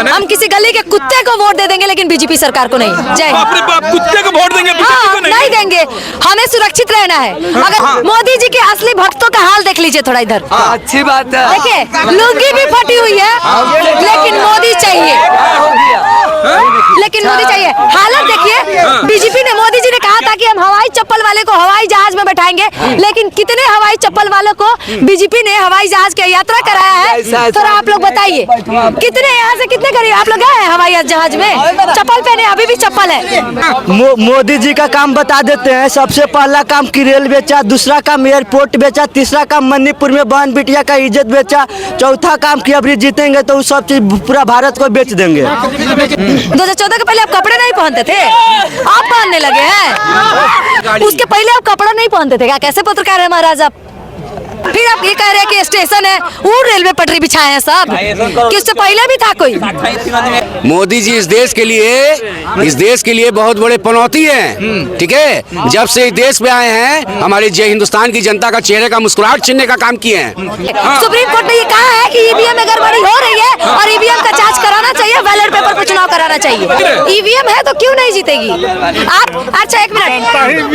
हम किसी गली के कुत्ते को वोट दे देंगे, लेकिन बीजेपी सरकार को नहीं। जय हिंद। कुत्ते को वोट देंगे, बीजेपी को नहीं देंगे। हमें सुरक्षित रहना है। अगर मोदी जी के असली भक्तों का हाल देख लीजिए थोड़ा इधर। अच्छी बात है। देखिए लुंगी भी फटी हुई है, लेकिन मोदी चाहिए, लेकिन मोदी चाहिए। हालत देखिए, बीजेपी ने, मोदी जी ने कहा था कि हम हवाई चप्पल वाले को हवाई जहाज में बैठाएंगे, लेकिन कितने हवाई चप्पल वालों को बीजेपी ने हवाई जहाज की यात्रा कराया है? थोड़ा आप लोग बताइए, कितने यहाँ से कितने करीब आप लोग गए हैं हवाई जहाज में? चप्पल पहने, अभी भी चप्पल है। मोदी जी का काम बता देते हैं। सबसे पहला काम की रेल बेचा, दूसरा काम एयरपोर्ट बेचा, तीसरा काम मणिपुर में बहन बिटिया का इज्जत बेचा, चौथा काम की अभी जीतेंगे तो सब चीज पूरा भारत को बेच देंगे। 2014 के पहले आप कपड़े नहीं पहनते थे, आप पहनने लगे हैं। उसके पहले आप कपड़ा नहीं पहनते थे क्या? कैसे पत्रकार है महाराज आप? फिर आप ये कह रहे हैं कि स्टेशन है, वो रेलवे पटरी बिछाए हैं सब, कि उससे पहले भी था कोई? मोदी जी इस देश के लिए बहुत बड़े पनौती हैं। ठीक है, जब से इस देश में आए हैं हमारे हिंदुस्तान की जनता का चेहरे का मुस्कुराहट छीनने का काम किए हैं। सुप्रीम कोर्ट ने ये कहा है कि ईवीएम में गड़बड़ी हो रही है और ईवीएम का जांच कराना चाहिए, बैलेट पेपर पर चुनाव कराना चाहिए। ईवीएम है तो क्यों नहीं जीतेगी आप? अच्छा एक मिनट,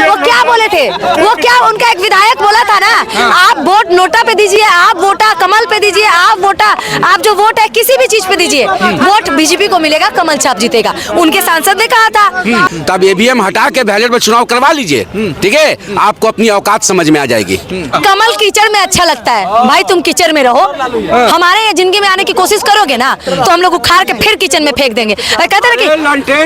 वो क्या बोले थे? वो क्या, उनका एक विधायक बोला था ना, आप वोट नोटा पे दीजिए, आप वोटा कमल पे दीजिए, आप जो वोट है किसी भी चीज पे दीजिए, वोट बीजेपी को मिलेगा, कमल छाप जीतेगा। उनके सांसद ने कहा था। तब ईवीएम हटा के बैलेट पर चुनाव करवा लीजिए, ठीक है, आपको अपनी औकात समझ में आ जाएगी। कमल कीचड़ में अच्छा लगता है भाई, तुम कीचड़ में रहो, हमारे जिंदगी में आने की कोशिश करोगे ना तो हम लोग उखाड़ के फिर किचन में फेंक देंगे। कहते हैं कि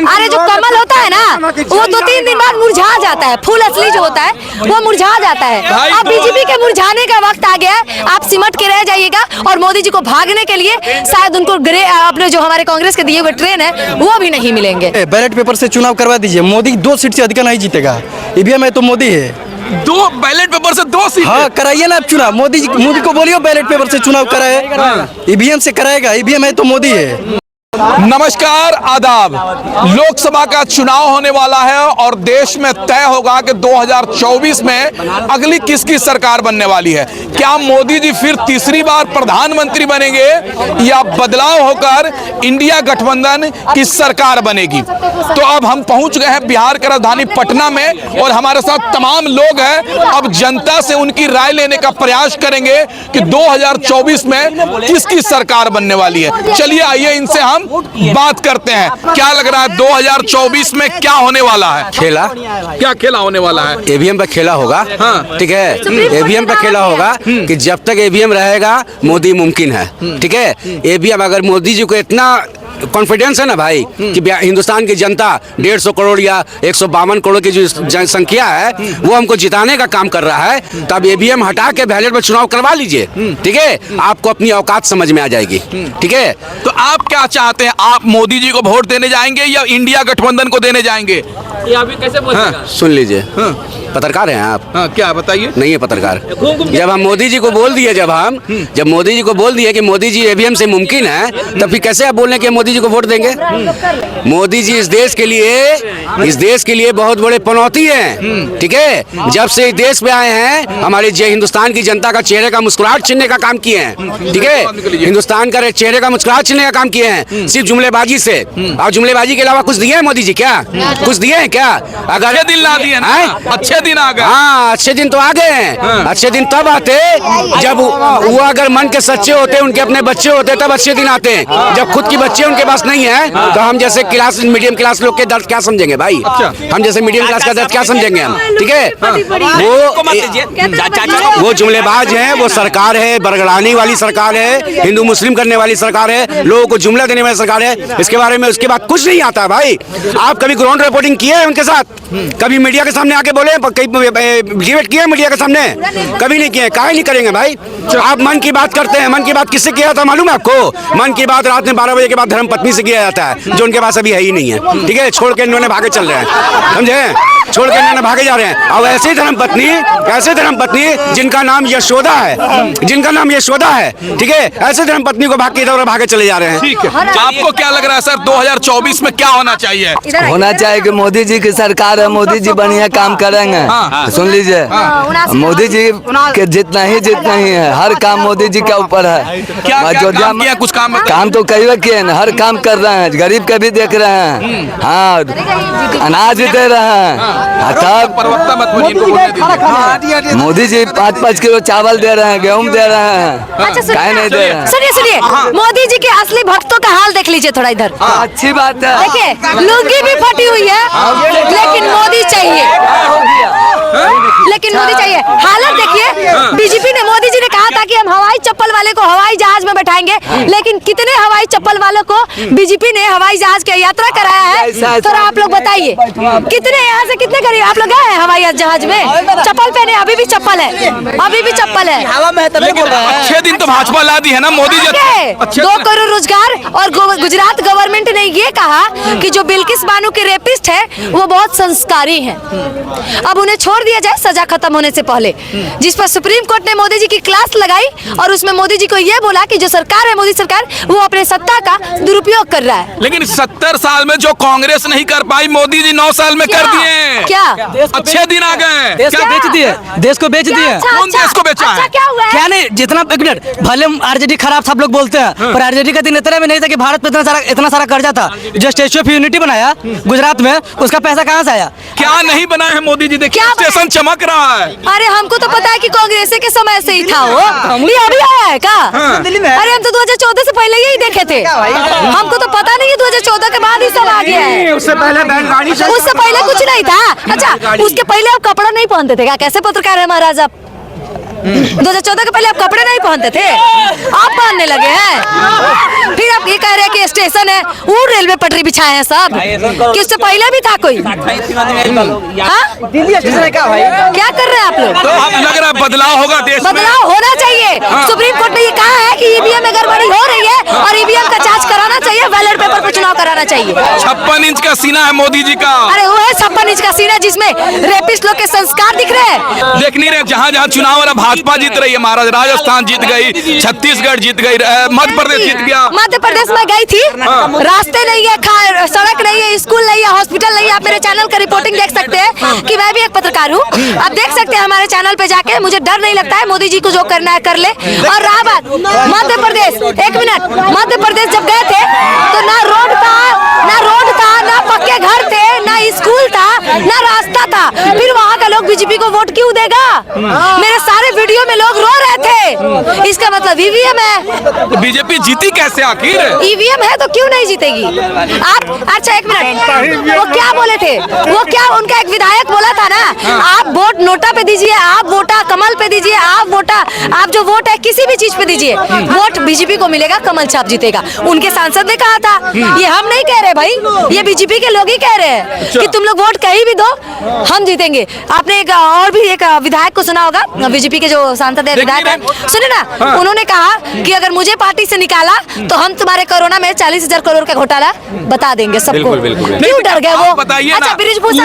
अरे जो कमल होता है ना वो 2-3 दिन बाद मुरझा जाता है, फूल असली जो होता है वो मुरझा जाता है। अब बीजेपी के मुरझाने का वक्त आ गया है, आप सिमट के रह जाइएगा और मोदी जी को भागने के लिए शायद उनको अपने जो हमारे कांग्रेस के दिए हुए ट्रेन है वो भी नहीं मिलेंगे। बैलेट पेपर से चुनाव करवा दीजिए, मोदी 2 सीट से अधिक नहीं जीतेगा। ईवीएम है तो मोदी है। 2 बैलेट पेपर से 2 सीट? हाँ कराइए ना आप चुनाव, मोदी को बोलिए बैलेट पेपर से चुनाव कराए, ईवीएम से कराएगा। ईवीएम है तो मोदी है। नमस्कार, आदाब। लोकसभा का चुनाव होने वाला है और देश में तय होगा कि 2024 में अगली किसकी सरकार बनने वाली है। क्या मोदी जी फिर तीसरी बार प्रधानमंत्री बनेंगे या बदलाव होकर इंडिया गठबंधन की सरकार बनेगी? तो अब हम पहुंच गए हैं बिहार की राजधानी पटना में और हमारे साथ तमाम लोग हैं। अब जनता से उनकी राय लेने का प्रयास करेंगे कि 2024 में किसकी सरकार बनने वाली है। चलिए आइए इनसे हम बात करते हैं। क्या लग रहा है 2024 में क्या होने वाला है? क्या खेला होने वाला है? ईवीएम पे खेला होगा। हाँ ठीक है, ईवीएम पे खेला होगा कि जब तक ईवीएम रहेगा मोदी मुमकिन है। ठीक है, ईवीएम अगर मोदी जी को इतना कॉन्फिडेंस है ना भाई कि हिंदुस्तान की जनता 150 करोड़ या 152 करोड़ की जो जनसंख्या है वो हमको जिताने का काम कर रहा है, तब ईवीएम हटा के बैलेट पर चुनाव करवा लीजिए। ठीक है, आपको अपनी औकात समझ में आ जाएगी। ठीक है, तो आप क्या चाहते हैं? आप मोदी जी को वोट देने जाएंगे या इंडिया गठबंधन को देने जाएंगे? ये अभी कैसे बोल हाँ, सुन लीजिए। पत्रकार हैं आप? हाँ, क्या बताइए? नहीं है पत्रकार। जब हम मोदी जी को बोल दिए, जब मोदी जी को बोल दिए कि मोदी जी ईवीएम से मुमकिन है, तब फिर कैसे आप बोल रहे हैं कि मोदी जी को वोट देंगे? मोदी जी इस देश के लिए बहुत बड़े पनौती हैं। ठीक है, जब से इस देश में आए हैं हमारे हिंदुस्तान की जनता का चेहरे का मुस्कुराहट छीनने का काम किए हैं। ठीक है, हिंदुस्तान का चेहरे का मुस्कुराहट छीनने का काम किए हैं सिर्फ जुमलेबाजी से। और जुमलेबाजी के अलावा कुछ दिए हैं मोदी जी? क्या कुछ दिए हैं क्या? अगर अच्छे दिन ला दिए ना, अच्छे दिन आ गए। हाँ, अच्छे दिन तो आ गए हैं। अच्छे दिन तब आते जब वो अगर मन के सच्चे होते, उनके अपने बच्चे होते, तब अच्छे दिन आते हैं। जब खुद की बच्चे उनके पास नहीं है तो हम जैसे मीडियम क्लास लोग के दर्द क्या समझेंगे भाई? हम जैसे मीडियम क्लास का दर्द क्या समझेंगे हम? ठीक है, वो जुमलेबाज हैं, वो सरकार है, बरगड़ाने वाली सरकार है, हिंदू मुस्लिम करने वाली सरकार है, लोगों को जुमला देने वाली सरकार है। इसके बारे में उसके बाद कुछ नहीं आता भाई। आप कभी ग्राउंड रिपोर्टिंग किए हैं उनके साथ? कभी मीडिया के सामने आके बोले? डिबेट किए मीडिया के सामने? कभी नहीं किए। काहे नहीं करेंगे भाई? आप मन की बात करते हैं। मन की बात किससे किया था मालूम है आपको? मन की बात रात में 12 बजे के बाद धर्मपत्नी से किया जाता है, जो उनके पास अभी है ही नहीं है। ठीक है, छोड़ के इन्होंने भागे चल रहे हैं, समझे? छोड़ के भागे जा रहे हैं। अब ऐसे धर्मपत्नी जिनका नाम यशोदा है, ठीक है, ऐसे धर्मपत्नी को भाग के इधर भागे चले जा रहे हैं। ठीक है, आपको क्या लग रहा है सर 2024 में क्या होना चाहिए? होना चाहिए कि मोदी जी की सरकार है, मोदी जी बढ़िया काम करेंगे। सुन लीजिए, मोदी जी के जितना ही है, हर काम मोदी जी के ऊपर है। क्या अयोध्या काम किया? कुछ काम काम तो कई किए हैं, हर काम कर रहे हैं, गरीब के भी देख रहे हैं, हाँ, अनाज भी दे रहे हैं। तब प्रवक्ता मत बनिए, इनको बोलने दीजिए। मोदी जी 5-5 किलो चावल दे रहे हैं, गेहूँ दे रहे हैं, अच्छा काहे नहीं दे रहे हैं? सुनिए, मोदी जी के असली भक्तों का हाल देख लीजिए थोड़ा इधर। अच्छी बात है। देखिए, लुंगी भी फटी हुई है, लेकिन मोदी चाहिए, हालत देखिए। बीजेपी ने, मोदी जी ने कहा था कि हम हवाई चप्पल वाले को हवाई जहाज में बैठाएंगे, लेकिन कितने हवाई चप्पल वालों को बीजेपी ने हवाई जहाज की यात्रा कराया है? थोड़ा आप लोग बताइए, कितने यहाँ से कितने गरीब आप लोग गए हैं हवाई जहाज में? चप्पल पहने, अभी भी चप्पल है, हवा में अच्छे दिन तो भाजपा ला दी है ना मोदी जी। 2 करोड़ रोजगार। और गुजरात गवर्नमेंट ने ये कहा कि जो बिल्किस बानो के रेपिस्ट है वो बहुत संस्कारी हैं, अब उन्हें छोड़ दिया जाए सजा खत्म होने से पहले। जिस पर सुप्रीम कोर्ट ने मोदी जी की क्लास लगाई और उसमें मोदी जी को ये बोला कि जो सरकार है, मोदी सरकार, वो अपने सत्ता का दुरुपयोग कर रहा है। लेकिन 70 साल में जो कांग्रेस नहीं कर पाई, मोदी जी 9 साल में कर दिए। क्या अच्छे दिन आ गए। देश को बेच दिए, देश को बेच दिए। कौन देश को बेचा है? क्या हुआ है? क्या नहीं, जितना एक मिनट, भले आरजेडी खराब सब लोग बोलते हैं, पर आरजेडी का दिन इतना भी नहीं था कि भारत पे इतना सारा कर्जा था। जो स्टेच्यू ऑफ यूनिटी बनाया गुजरात में, उसका पैसा कहाँ से आया? क्या नहीं बनाया है मोदी जी? देखिए क्या स्टेशन चमक रहा है। अरे हमको तो पता है कि कांग्रेस के समय से ही था वो, ये अभी आया है क्या? अरे हम तो 2014 से पहले यही देखे थे, हमको तो पता नहीं है 2014 के बाद ही सब आ गया है। उससे पहले कुछ नहीं था। अच्छा, उसके पहले आप कपड़ा नहीं पहनते थे क्या? कैसे पत्रकार है महाराज आप? 2014 के पहले आप कपड़े नहीं पहनते थे, आप पहनने लगे हैं। फिर आप ये कह रहे हैं कि स्टेशन है, वो रेलवे पटरी बिछाए हैं सब, कि उससे पहले भी था कोई? हाँ? क्या कर रहे हैं आप लोग? तो अब लग रहा है बदलाव होगा देश में। बदलाव होना चाहिए। सुप्रीम कोर्ट ने ये कहा है कि ईवीएम में गड़बड़ी हो रही है और ईवीएम का जांच कराना चाहिए, बैलेट पेपर पर चुनाव कराना चाहिए। 56 इंच का सीना है मोदी जी का। अरे वो है 56 इंच का सीना, जिसमें रेपिस्ट लोग के संस्कार दिख रहे हैं। देख नहीं रहे, जहाँ जहाँ चुनाव हो रहा भाजपा जीत रही है महाराज। राजस्थान जीत गई, छत्तीसगढ़ जीत गई, मध्य प्रदेश जीत गया। मध्य प्रदेश में गई थी, रास्ते नहीं है, सड़क नहीं है, स्कूल नहीं है, हॉस्पिटल नहीं है। आप मेरे चैनल का रिपोर्टिंग देख सकते हैं कि मैं भी एक पत्रकार हूँ, आप देख सकते हैं हमारे चैनल पे जाके। मुझे डर नहीं लगता है, मोदी जी को जो करना है कर ले। और रहा बात मध्य प्रदेश, एक मिनट, मध्य प्रदेश जब गए थे तो ना रोड था, ना पक्के घर थे, ना स्कूल था, ना रास्ता था। फिर वहाँ का लोग बीजेपी को वोट क्यों देगा? मेरे सारे वीडियो में लोग रो रहे थे। इसका मतलब ईवीएम है। तो बीजेपी जीती कैसे आखिर? ईवीएम है तो क्यों नहीं जीतेगी? आप अच्छा एक मिनट, वो क्या बोले थे? वो क्या उनका एक विधायक बोला था ना, आप वोट नोटा पे दीजिए, आप वोटा कमल पे दीजिए, आप जो वोट है किसी भी चीज पे दीजिए, वोट बीजेपी को मिलेगा, कमल छाप जीतेगा। उनके सांसद ने कहा था, ये हम नहीं कह रहे भाई, ये बीजेपी के लोग ही कह रहे हैं कि तुम लोग वोट कहीं भी दो, हम जीतेंगे। आपने एक और भी एक विधायक को सुना होगा, बीजेपी के जो सांसद है, विधायक है, सुने ना, उन्होंने कहा कि अगर मुझे पार्टी से निकाला तो हम तुम्हारे कोरोना में 40,000 करोड़ का घोटाला बता देंगे सबको। क्यों डर गए वो? बताइए अच्छा, ना, बृजभूषण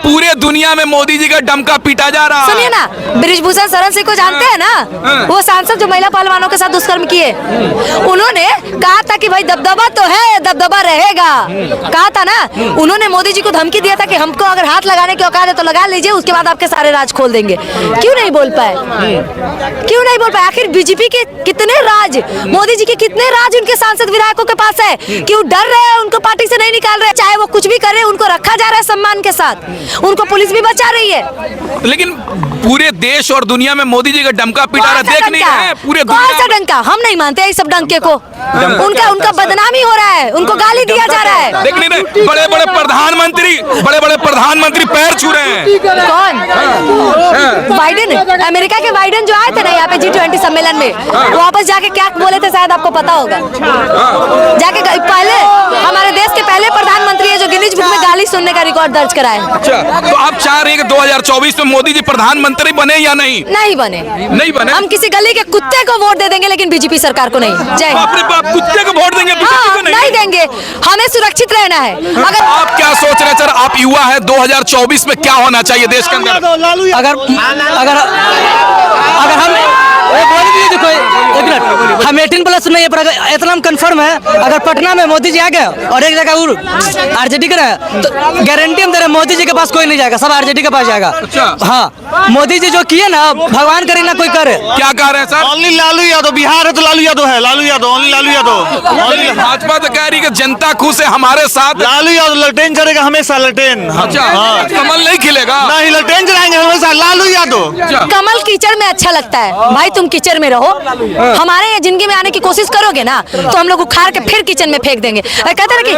पूरे दुनिया में मोदी जी का डमका पीटा जा रहा है। सुनिए ना, बृजभूषण शरण सिंह को जानते हैं ना, वो सांसद जो महिला पहलवानों के साथ दुष्कर्म किए, उन्होंने कहा था कि भाई दबदबा तो है, दबदबा रहेगा, कहा था ना। उन्होंने मोदी जी को धमकी दिया था कि हमको अगर हाथ लगाने की औकात है तो लगा लीजिए, उसके बाद आपके सारे राज खोल देंगे। क्यों नहीं बोल पाए? क्यों नहीं बोल पाए? आखिर बीजेपी के कितने राज, मोदी जी के कितने राज उनके सांसद विधायकों के पास है? क्यों डर रहे हैं? उनको पार्टी से नहीं निकाल रहे, चाहे वो कुछ भी करे, उनको रखा जा रहा है सम्मान के साथ, उनको पुलिस भी बचा रही है। लेकिन पूरे देश और दुनिया में मोदी जी का डमका पिटा रहा, देख नहीं रहे पूरे कौन सा डंका? हम नहीं मानते इस सब डंके को, उनका बदनामी हो रहा है, उनको गाली दिया जा रहा है। देख नहीं रहे, बड़े बड़े प्रधानमंत्री पैर छू रहे हैं। कौन? बाइडेन, अमेरिका के बाइडेन जो आए थे ना यहाँ पे G20 सम्मेलन में, वापस जाके क्या बोले थे शायद आपको पता होगा। जाके पहले हमारे देश के पहले प्रधानमंत्री है जो गिनीज बुक में गाली सुनने का रिकॉर्ड दर्ज कराए। अच्छा, तो आप चाह रहे हैं कि 2024 में मोदी जी प्रधानमंत्री बने या नहीं? नहीं बने। नहीं बने? हम किसी गली के कुत्ते को वोट दे देंगे, लेकिन बीजेपी सरकार को नहीं। जय हिंद। बाप रे बाप, कुत्ते को वोट देंगे, बीजेपी को नहीं? नहीं देंगे। हमें सुरक्षित रहना है। अगर आप क्या सोच रहे हैं सर, आप युवा है, 2024 में क्या होना चाहिए देश के अंदर? अगर अगर अगर हम बोल दिए, देखो एक मिनट, हम 18+ नहीं है, पर अगर इतना हम कंफर्म है, अगर पटना में मोदी जी आ गए और एक जगह और आरजेडी का है, तो गारंटी हम दे रहे हैं मोदी जी के पास कोई नहीं जाएगा, सब आरजेडी के पास जाएगा। अच्छा। हाँ, मोदी जी जो किए ना, भगवान करे ना कोई करे। क्या कह रहे हैं सर? ओनली लालू यादव, बिहार है तो लालू यादव है, लालू यादव, ओनली लालू यादव। भाजपा तो कह रही है कि जनता खुश है, हमारे साथ। लालू यादव ललटेन चढ़ेगा हमेशा, ललटेन। अच्छा, हाँ। कमल नहीं खिलेगा? नहीं, ललटेन चढ़ाएंगे हमेशा, लालू यादव। कमल कीचड़ में अच्छा लगता है, भाई तुम कीचड़ में रहो, हमारे ये जिंदगी में आने की कोशिश करोगे ना, तो हम लोग उखाड़ के फिर किचन में फेंक देंगे। कहते हैं कि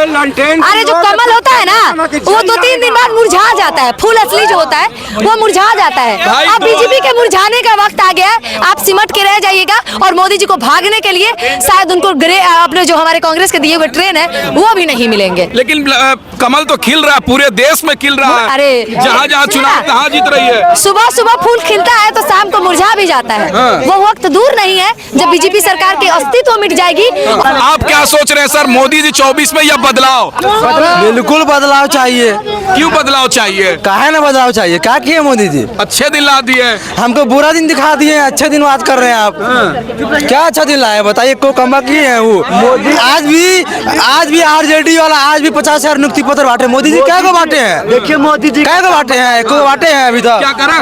अरे जो कमल होता है ना, वो 2-3 दिन बाद मुरझा जाता है, फूल असली जो होता है वो मुरझा जाता है। अब बीजेपी के मुरझाने का वक्त आ गया है, आप सिमट के रह जाइएगा, और मोदी जी को भागने के लिए शायद उनको अपने जो हमारे कांग्रेस के दिए हुए ट्रेन है वो भी नहीं मिलेंगे। लेकिन कमल तो खिल रहा है, पूरे देश में खिल रहा है। अरे जहाँ जहाँ चुनाव तहाँ जीत रही है। सुबह सुबह फूल खिलता है तो शाम को मुरझा भी जाता है। वो वक्त दूर नहीं है जब बीजेपी सरकार की अस्तित्व मिट जाएगी। आप क्या सोच रहे हैं सर, मोदी जी 24 में या बदलाव? बिल्कुल बदलाव चाहिए। क्यों बदलाव चाहिए? काहे ना बदलाव चाहिए? क्या किए मोदी जी? अच्छे दिन ला दिए। हमको बुरा दिन दिखा दिए, अच्छे दिन बात कर रहे हैं आप। क्या अच्छा दिन लाए बताइए? को कमा किए हैं वो मोदी? आज भी आरजेडी वाला आज भी 50,000 नियुक्ति पत्र बांटे। मोदी जी क्या को बांटे हैं? देखिए मोदी जी क्या को बांटे हैं? को बांटे हैं अभी तक? क्या करा?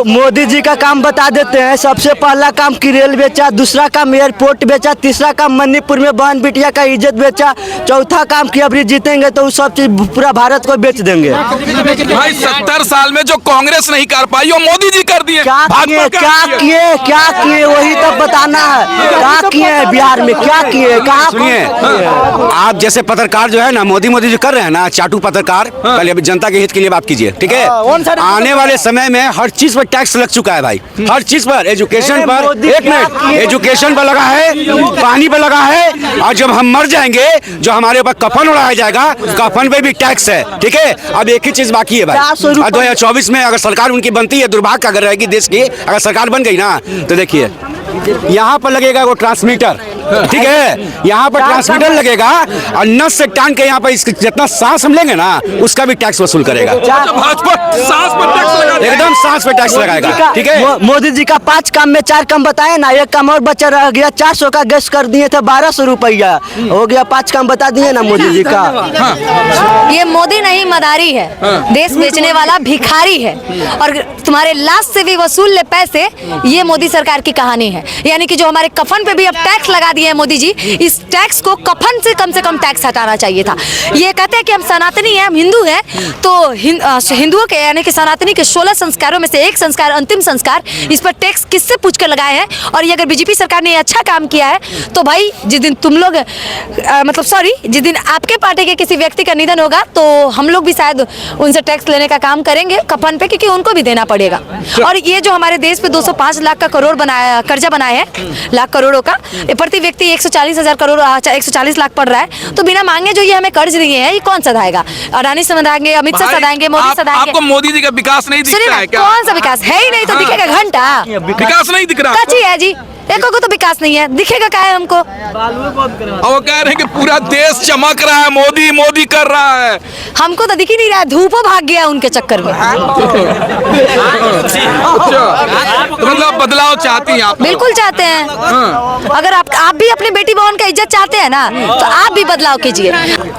मोदी जी का काम बता देते हैं। सबसे पहला काम किरेल बेचा, दूसरा काम एयरपोर्ट बेचा, तीसरा काम मणिपुर में बहन बिटिया का इज्जत बेचा, चौथा काम की अभी जीतेंगे तो सब चीज पूरा भारत को बेच देंगे। भाई 70 साल में जो कांग्रेस नहीं कर पाई वो मोदी जी कर दिए। क्या किए वही तब बताना है। क्या किए बिहार में, क्या किए, कहाँ सुनिए, आप जैसे पत्रकार जो है ना, मोदी जो कर रहे हैं ना, चाटू पत्रकार, पहले अभी जनता के हित के लिए बात कीजिए, ठीक है? आने वाले समय में हर चीज पर टैक्स लग चुका है भाई, हर चीज पर, एजुकेशन पर, एक मिनट, एजुकेशन पर लगा है, पानी पर लगा है, और जब हम मर जाएंगे जो हमारे ऊपर कफन उड़ाया जाएगा, कफन पे भी टैक्स है, ठीक है? अब एक ही चीज बाकी है भाई, 2024 में अगर सरकार उनकी बनती है, दुर्भाग्य अगर रहेगी देश की, अगर सरकार बन गई ना, तो देखिए यहाँ पर लगेगा वो ट्रांसमीटर, ठीक है? यहाँ पर ट्रांसमीटर लगेगा और नस से टांग के यहाँ पर जितना सांस हम लेंगे ना, उसका भी टैक्स वसूल करेगा। भाजपा सांस पर टैक्स लगा, एकदम सांस पे टैक्स लगाएगा, ठीक है? मोदी जी का 5 काम में 4 काम बताए ना, एक काम और बचा रह गया। 400 का गैस कर दिए थे, 1200 रुपया हो गया। 5 काम बता दिए ना मोदी जी का। ये मोदी नहीं मदारी है, देश बेचने वाला भिखारी है, और तुम्हारे लाश से भी वसूल ले पैसे। ये मोदी सरकार की कहानी है। यानी कि जो हमारे कफन पे भी अब टैक्स लगा दिए हैं मोदी जी, इस टैक्स को कफन से कम टैक्स हटाना चाहिए था। ये कहते हैं कि हम सनातनी हैं, हम हिंदू हैं, तो हिंदुओं के यानी कि सनातनी के 16 संस्कारों में से एक संस्कार, अंतिम संस्कार, इस पर टैक्स किससे पूछ कर लगाए हैं? और ये अगर बीजेपी सरकार ने अच्छा काम किया है तो भाई जिस दिन तुम लोग जिस दिन आपके पार्टी के किसी व्यक्ति का निधन होगा तो हम लोग भी शायद उनसे टैक्स लेने का काम करेंगे कफन पे, क्योंकि उनको भी देना पड़ेगा। और ये जो हमारे देश पे 205 लाख का करोड़ कर्जा बनाया है, लाख करोड़ों का, प्रति व्यक्ति 140,000 करोड़ 140 लाख पड़ रहा है, तो बिना मांगे जो ये हमें कर्ज दिए हैं, ये कौन सधाएगा? अडानी सधाएंगे, अमित शाह सधाएंगे, मोदी सधाएंगे। आपको मोदी जी का विकास नहीं दिखता है क्या? कौन सा विकास है ही नहीं तो दिखेगा घंटा? विकास नहीं दिख रहा? कच्ची है जी, एको को तो विकास नहीं है, दिखेगा क्या है हमको? और वो कह रहे हैं कि पूरा देश चमक रहा है, मोदी कर रहा है। हमको तो दिख ही नहीं रहा है, धूपो भाग गया उनके चक्कर में। तो मतलब बदलाव चाहती हैं आप? बिल्कुल चाहते हैं। अगर आप भी अपनी बेटी बहन का इज्जत चाहते हैं ना, तो आप भी बदलाव कीजिए।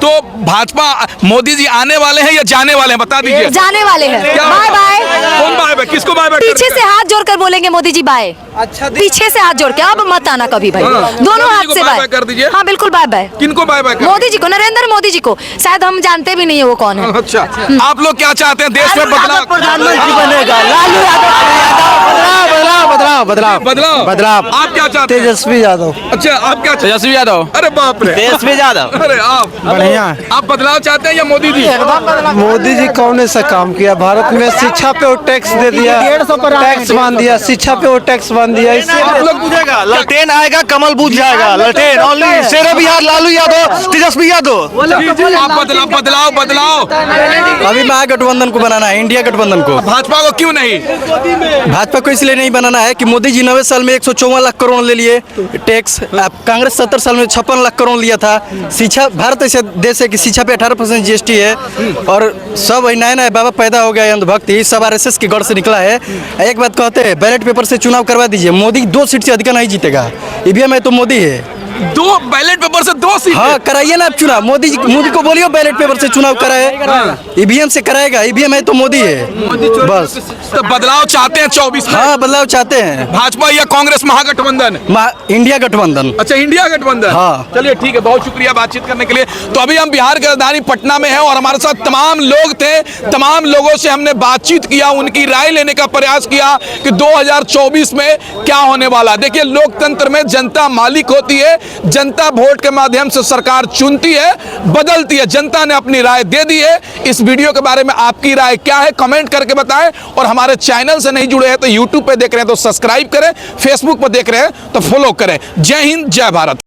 तो भाजपा मोदी जी आने वाले हैं या जाने वाले हैं, बता दीजिए। जाने वाले हैं। Bye bye. कौन बाय बाय? किसको बाय बाय? पीछे से हाथ जोड़कर बोलेंगे मोदी जी बाय। अच्छा, पीछे से हाथ जोड़ के, अब मत आना कभी भाई। दोनों हाथ से बाय कर दीजिए। हाँ बिल्कुल बाय बाय। किनको बाय बाय? मोदी जी को, नरेंद्र मोदी जी को। शायद हम जानते भी नहीं है वो कौन है। अच्छा, आप लोग क्या चाहते हैं? देश में बदलाव, प्रधानमंत्री बनेगा लालू बदलाव। आप क्या चाहते हैं? तेजस्वी यादव। अच्छा, आप क्या? तेजस्वी यादव। अरे बाप रे, तेजस्वी यादव। अरे आप बढ़िया। आप बदलाव चाहते हैं या मोदी जी? मोदी जी कौन सा काम किया? भारत में शिक्षा पे वो टैक्स दे दिया, टैक्स बांध दिया, शिक्षा पे वो टैक्स बांध दिया। इससे आप लोग बुझेगा, ललटेन आएगा, कमल बुझ जाएगा। ललटेन ओनली शेर बिहार लालू यादव, तेजस्वी यादव। आप बदलाव अभी महागठबंधन को बनाना है, इंडिया गठबंधन को। भाजपा को क्यों नहीं? भाजपा को इसलिए नहीं बनाना है कि मोदी जी 90 साल में 154 लाख करोड़ ले लिए टैक्स। कांग्रेस 70 साल में 56 लाख करोड़ लिया था। शिक्षा, भारत ऐसे देश है कि शिक्षा पे 18% GST है और सब नया नया बाबा पैदा हो गया अंधभक्ति, सब RSS की गढ़ से निकला है। एक बात कहते हैं, बैलेट पेपर से चुनाव करवा दीजिए, मोदी 2 सीट से अधिक नहीं जीतेगा। EVM है तो मोदी है। 2 बैलेट पेपर से 2 सीट? हाँ, कराइए ना आप चुनाव। मोदी को बोलियो बैलेट पेपर से चुनाव कराए। EVM से कराएगा, EVM है तो मोदी है। बस तो बदलाव चाहते हैं 24 में? हाँ, बदलाव चाहते हैं। भाजपा या कांग्रेस महागठबंधन? इंडिया गठबंधन। अच्छा, इंडिया गठबंधन। हाँ। चलिए ठीक है, बहुत शुक्रिया बातचीत करने के लिए। तो अभी हम बिहार की राजधानी पटना में हैं और हमारे साथ तमाम लोग थे। तमाम लोगों से हमने बातचीत किया, उनकी राय लेने का प्रयास किया कि 2024 में क्या होने वाला। देखिए, लोकतंत्र में जनता मालिक होती है, जनता वोट के माध्यम से सरकार चुनती है, बदलती है। जनता ने अपनी राय दे दी है। इस वीडियो के बारे में आपकी राय क्या है, कमेंट करके बताएं। और हमारे चैनल से नहीं जुड़े हैं तो यूट्यूब पे देख रहे हैं तो सब्सक्राइब करें, फेसबुक पर देख रहे हैं तो फॉलो करें। जय हिंद, जय भारत।